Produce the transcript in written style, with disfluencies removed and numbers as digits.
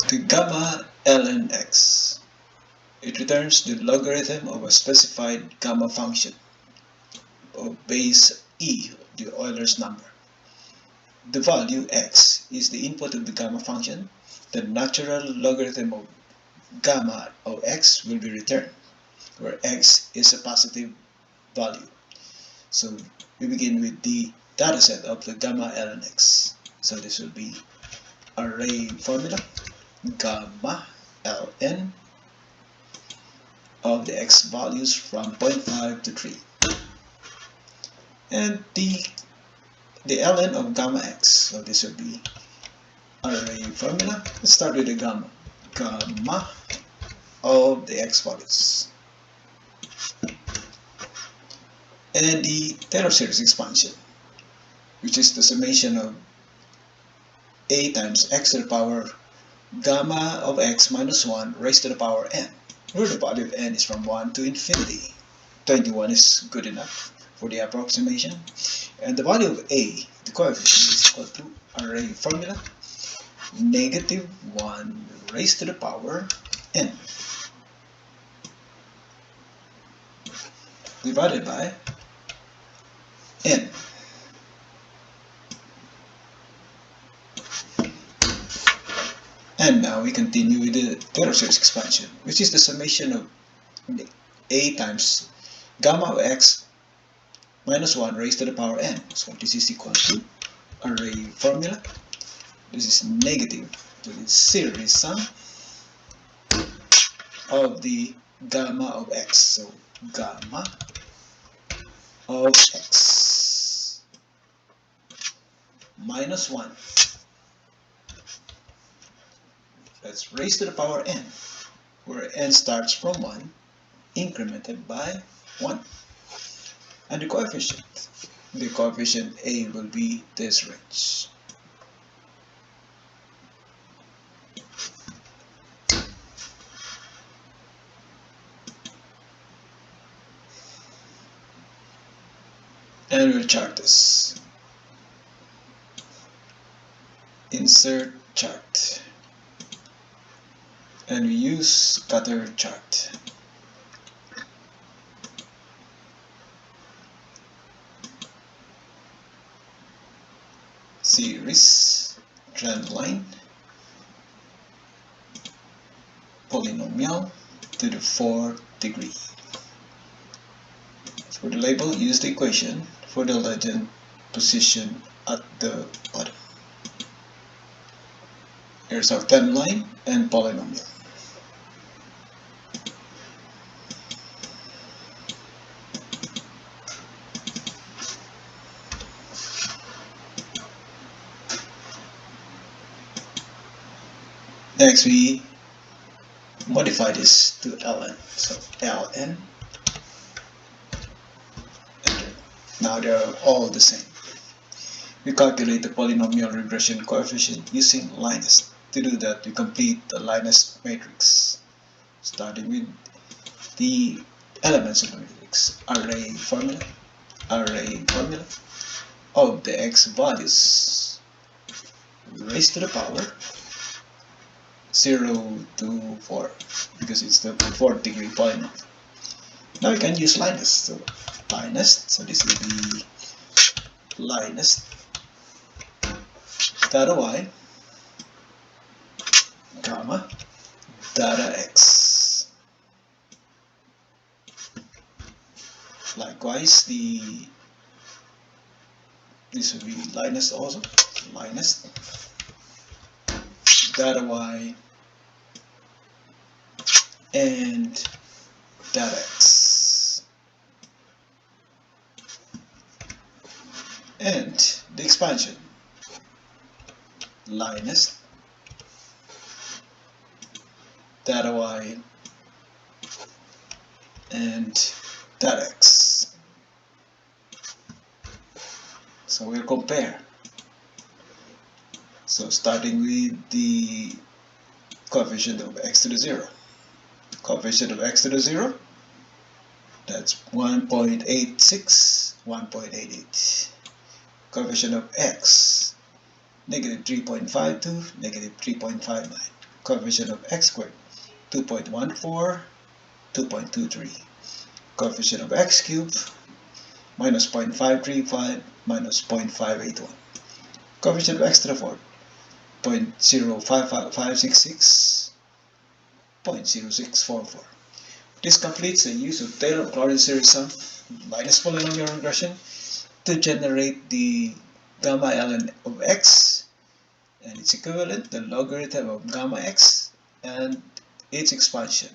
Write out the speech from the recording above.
The gamma ln x. It returns the logarithm of a specified gamma function of base e, the Euler's number. The value x is the input of the gamma function. The natural logarithm of gamma of x will be returned, where x is a positive value. So we begin with the dataset of the gamma ln x. So this will be array formula gamma ln of the x values from 0.5 to 3, and the ln of gamma x. So this will be array formula. Let's start with the gamma of the x values, and the Taylor series expansion, which is the summation of a times x to the power gamma of x minus 1 raised to the power n, where the value of n is from 1 to infinity. 21 is good enough for the approximation. And the value of a, the coefficient, is equal to array formula negative 1 raised to the power n divided by n. And now we continue with the Taylor series expansion, which is the summation of a times gamma of x minus 1 raised to the power n. So this is equal to array formula. This is negative to the series sum of the gamma of x. So gamma of x minus 1. That's raised to the power n, where n starts from 1, incremented by 1. And the coefficient a will be this range. And we'll chart this. Insert chart. And we use scatter chart. Series, trend line, polynomial to the 4th degree. For the label, use the equation. For the legend, position at the bottom. Here's our trend line and polynomial. Next, we modify this to ln. So ln. Enter. Now they are all the same. We calculate the polynomial regression coefficient using LINEST. To do that, we complete the LINEST matrix, starting with the elements of the matrix. Array formula of the x values raised to the power 0 to 4, because it's the 4th degree polynomial. Now we can use LINEST. So LINEST, so this will be LINEST data y gamma data x. Likewise, this will be LINEST also. LINEST data y and data x. And the expansion, LINEST data y and data x. So we'll compare. So starting with the coefficient of x to the 0. Coefficient of x to the 0, that's 1.86, 1.88. Coefficient of x, negative 3.52, negative 3.59. coefficient of x squared, 2.14, 2.23. Coefficient of x cubed, minus 0.535, minus 0.581. Coefficient of x to the fourth, 0.055566, 0.0644. This completes the use of Taylor-Maclaurin series sum minus polynomial regression to generate the gamma ln of x and its equivalent, the logarithm of gamma x, and its expansion.